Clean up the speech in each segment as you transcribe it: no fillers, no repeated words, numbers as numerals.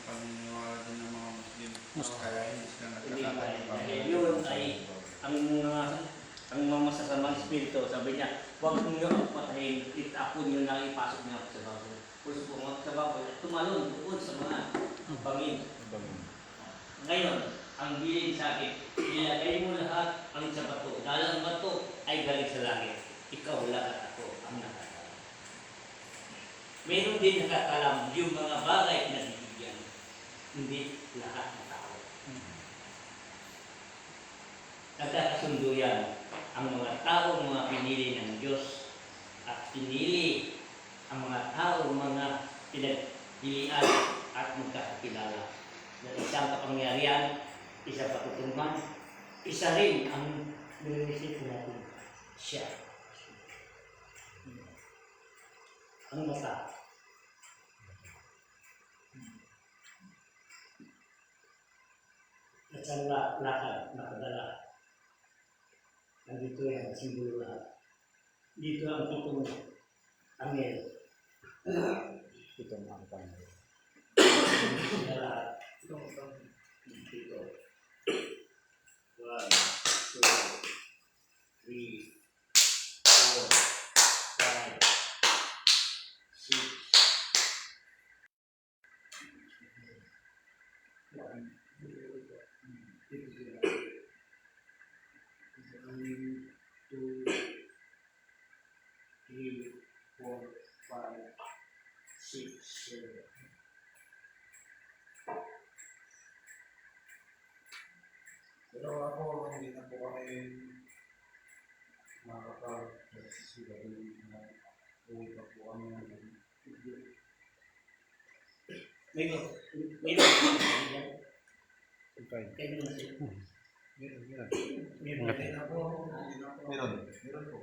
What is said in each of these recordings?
paniniwala din ng mga Muslim. Kaya hindi sila Hindi ba? nagkakataon. Dahil yun ay ang mga masasamang espiritu, sabi niya, huwag niyo ang patayin, itapon niyo lang, ipasok niyo ako sa baboy. Puso po sa baboy, at tumalon doon sa mga bangin. Ngayon, ang bilin sa akin, ilagay mo lahat ang sa bato. Dahil ang bato ay galing sa langit. Ikaw lang at ako ang nakakalam. Meron din nakakalam yung mga bagay na bibigyan. Hindi lahat na tao. Nagkakasundo yan ang mga tao, mga pinili ng Diyos at pinili ang mga tao, mga pinagpilian at magkakakilala. Na isang kapangyarihan, isa patutungan, isa rin ang nilinisip natin siya. Ang mata. At sa lakad, nakadala. Nandito yan, simbolo lahat. Dito ang tutong angel. Ito ang pangalan. Lahat. Dito. 1, 2, 3, 4, 5, 6, 7. Pero ako, hindi na po kami makakapag-sila na uwi pa po kami ng Meron. Meron po.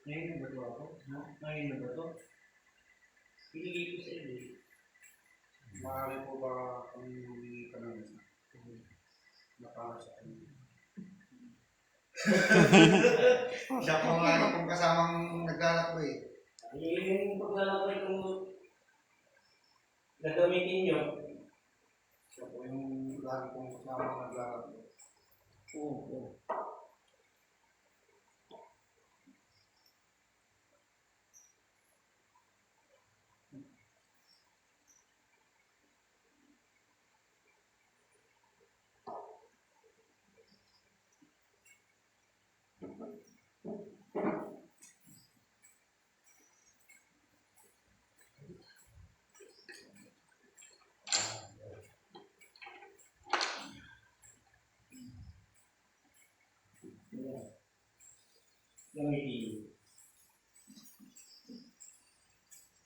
Ngayon na ba ito ako? No? Ngayon na ba ito? Pinigay ko sa iyo. Maaari po ba kami humingi ka ng para sa kanya? Siya po nga ano kung kasamang naglalak po eh. Yung paglalakay kung gagamitin nyo. Siya po yung lagi kong kasamang naglalak po. Oo. Gamitin.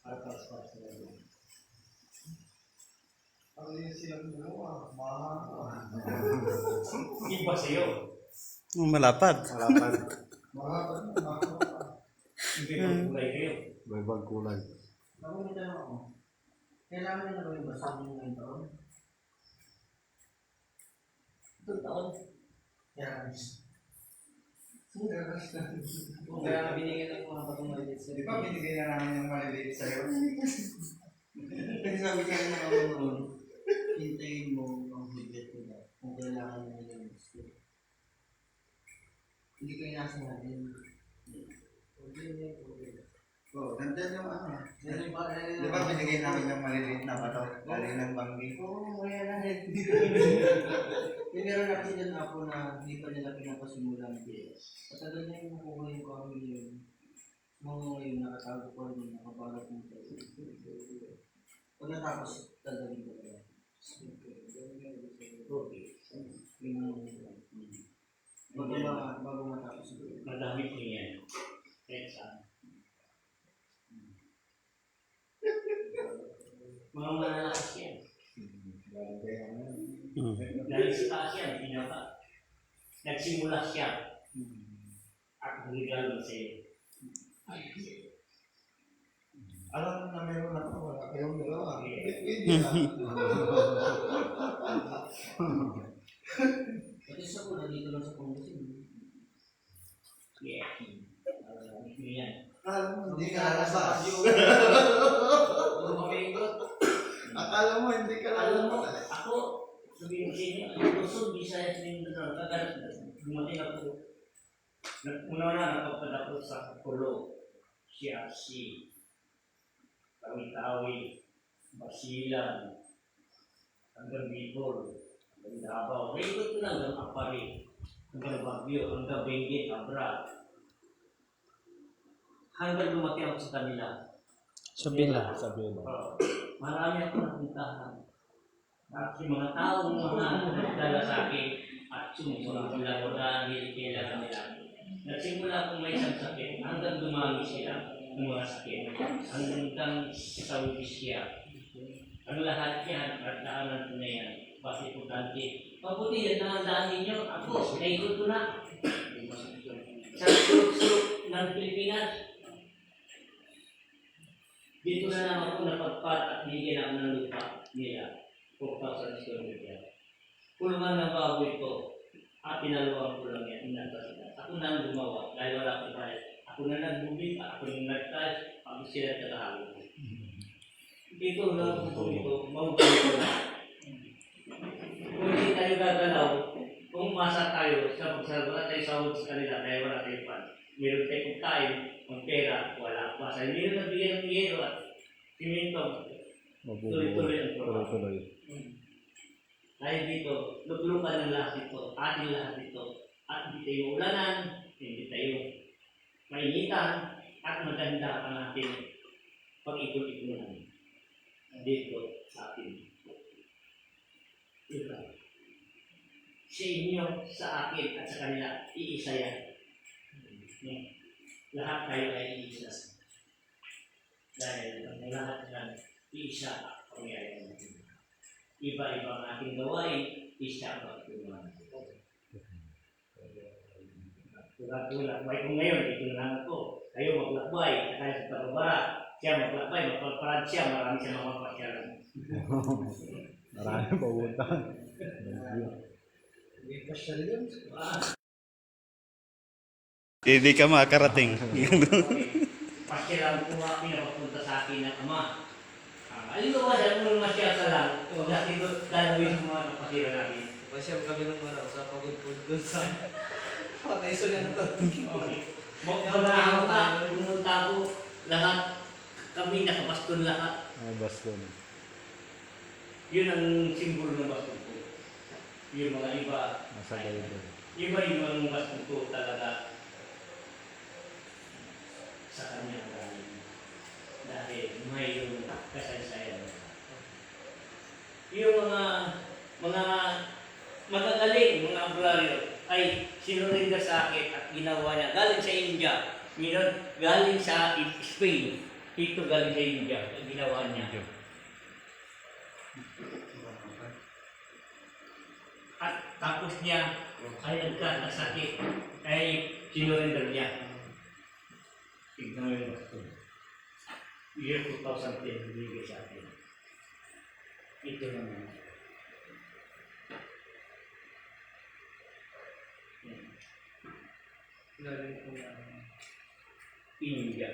Para sila doon. Ano yung silang dalawa? Mahal. Iba sa'yo. Malapad. Mahal. Hindi magkulay kayo. May kulay. Ako may tanong ako. Kailangan nyo na ba yung basa nyo ngayong taon? Itong taon. Kaya Kaya na binigyan ng mga patong maliit sa'yo. Di ba binigay na namin yung maliliit sa'yo? Kasi sabi ka na ako noon, hintayin mo ang higit nila kung kailangan mo yung gusto. Hindi kayo nasa natin. Oo, nandyan yung ano. Di ba Di ba binigay namin yung maliliit na bato? Galing ng banggi. Oo, kaya lang eh. Yung meron na kasi dyan ako na hindi pa nila pinapasimula ng PS. Patagal na yung nakuha yung kami yun. Mga ngayon nakatago pa rin, nakabalat ng tayo. Pag natapos, tatagin ko kaya. Okay. Bago matapos. Madamit niyo yan. Kahit saan. Mga malalakas yan. Dahil sa taas yan, pinaka. Nagsimula siya. At regalo sa iyo. Alam na meron ako, wala kayong dalawa. Okay. Pwede na. Yeah. Yan. Hindi ka nakasas. Puro makaingot. Akala mo, hindi ka Alam mo, ako, sabihin ko sa inyo, ang Luzon, Visayas, Mindanao, kagalit na. Dumating ako. Una na napagpad ako sa Pulo, Siasi, Tawi-Tawi, Basilan, hanggang Bicol, hanggang Davao. Naikot ko na hanggang Apari, hanggang Baguio, hanggang Benguet, Abra. Hanggang dumating ako sa kanila. Sabila. Marami ako napuntahan. At yung mga taong nagdala sa akin at sumusunod sila o dahil kailangan nila. Nagsimula akong may isang sakit hanggang dumami sila ng mga sakit. Hanggang sa Wisya. Ang lahat yan at daanan ko na yan. Basta importante. Mabuti yan na ang daan ninyo. Ako, naikot ko na. Sa sulok-sulok ng Pilipinas. Dito na naman ako napagpat at bigyan ako ng lupa nila. 4,000 square meter. Kulungan ng baboy ko at pinaluwang ko lang yan. Ako na ang gumawa dahil wala akong bayad. Ako na nagbubig, ako na nagtay, ako sila tatahalo. Dito na ako dito, mabubuhay ko na. Kung hindi tayo gagalaw, kung masa tayo sa pagsalawa tayo sahod sa kanila dahil wala tayo pan. Meron tayo pagkain, ang pera, wala. Masa hindi na nagbigay ng yero at simento. Tuloy-tuloy ang trabaho. Dahil dito, luklukan ng lahat ito, ating lahat ito. At hindi tayo ulanan, hindi tayo mainitan, at maganda ang ating pag-ikot-ikunan dito sa atin. Diba? Sa inyo, sa akin, at sa kanila, iisa yan. Lahat tayo ay iisa. Dahil ang lahat yan, iisa ang pangyayari natin. Iba-iba ang ating gawain, isa ang pagtulungan. Tulak-tulakbay ko ngayon, ito na lang ako. Kayo maglakbay, tayo sa Tarabara. Siya maglakbay, magpapalad siya, marami siya mapapasyalan. Marami pa utang. Hindi pa siya yun. Hindi ka makarating. Pasyalan ko nga pinapapunta sa akin ng ama. Alin ko ba siya kung masya sa lang? Dati ko lalawin sa mga kapatira namin. Pasyal kami ng araw sa pagod-pud doon sa patay so yan to. Magpanahaw ka, pumunta ko, lahat, kami nakabaston lahat. Baston. Yun ang simbolo ng baston ko. Yung mga iba, Nasa gawin. iba-ibang baston ko talaga sa kanya galing. Dahil mayroong kasaysayan. Yung mga magagaling, mga abraryo, ay sinurinder sa akin at ginawa niya. Galing sa India, galing sa Spain, dito galing sa India, at ginawa niya. At tapos niya ay nagkakasakit, ay sinurinder niya. Tignan mo yung baston. Year 2010, bigay sa akin. Ito naman. Galing ko na. India.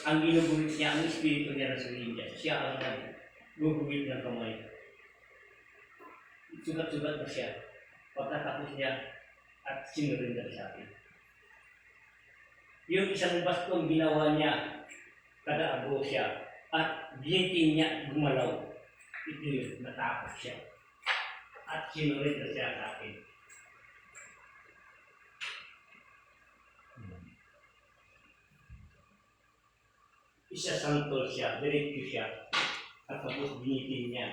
Ang ginuguhit niya, ang espiritu niya sa India. Siya ang guguhit ng kamay. Sugat-sugat na siya. Pagkatapos niya at sinurinder sa akin. Yung isang bastong ginawa niya, kada-abo siya, at gintin niya gumalaw. Ito yun, natakot siya. At sinurinder siya sa akin. Isa santol siya, diretso siya, at tapos binitin niya.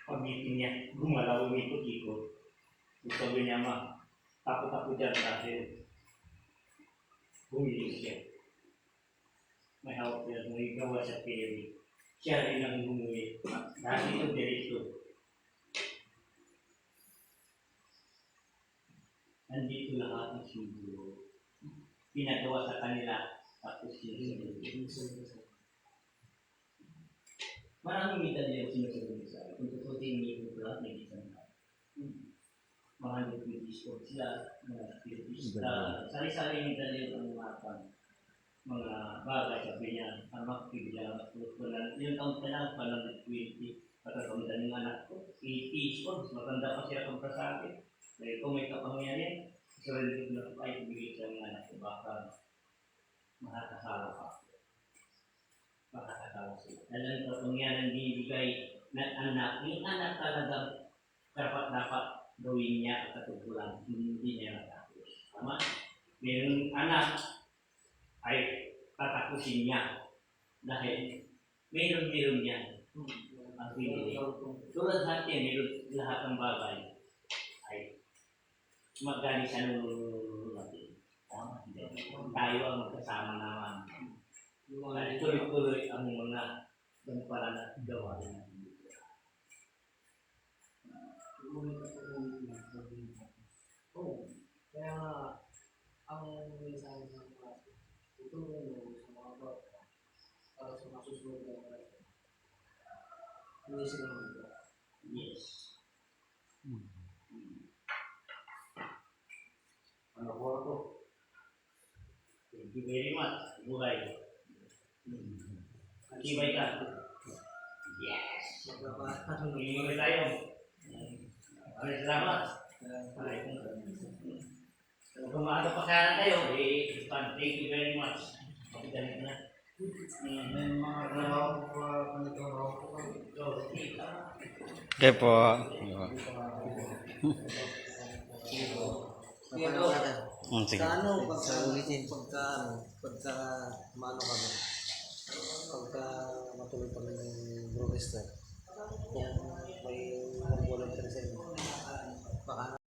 Pag binitin niya, gumalaw, umikot-ikot. Sabi niya, takot-takot dyan dahil bumilis siya. May hawak niya, may gawa sa peri. Siya rin ang bumuwi. Dahil ito diretso. Nandito lahat ng siguro. Pinagawa sa kanila. Tapos sinusunod. Maraming medalya yung sinusunod sa akin. Kung tututin niyo yung lahat, may isang mga nagpipis ko sila, mga nagpipis. Sari-sari yung dali ang mga bagay, sabi niya, ang makikibigyan ang tulad. Yung taon pa lang, palang 20, pagkakamdan yung anak ko, 80 ko, matanda pa siya kung sa akin. Dahil kung may kapangyarihan, sarili ko na po ay ibigay sa mga anak ko, baka makakasawa ka. Makakasawa sila. Dahil ang kapangyarihan binibigay ng anak, yung anak talagang dapat gawin niya at katutulan, hindi niya natapos. Tama? Mayroong anak ay tatapusin niya dahil mayroon niya ang pinili. Tulad natin, mayroon lahat ng bagay ay magaling sa nulululo natin. Tama? Tayo ang magkasama naman. At tuloy-tuloy ang mga gamparan at gawain natin. Oo. Kaya nga, ang mensahe ng mga tutulong mo sa mga bata para sa mga susunod na mga hindi sila mga Yes. Ano po ako? Thank you very much. Buhay. Matibay ka. Yes. Hindi tayo. Maraming salamat. Kung maaga pa kaya tayo, thank you very much. Ganit na. May mga trabaho po pa, nagtrabaho po kayo. Okay po. Sige. Sa ano, pagka maano kami, pagka matuloy kami ng Brewester, kung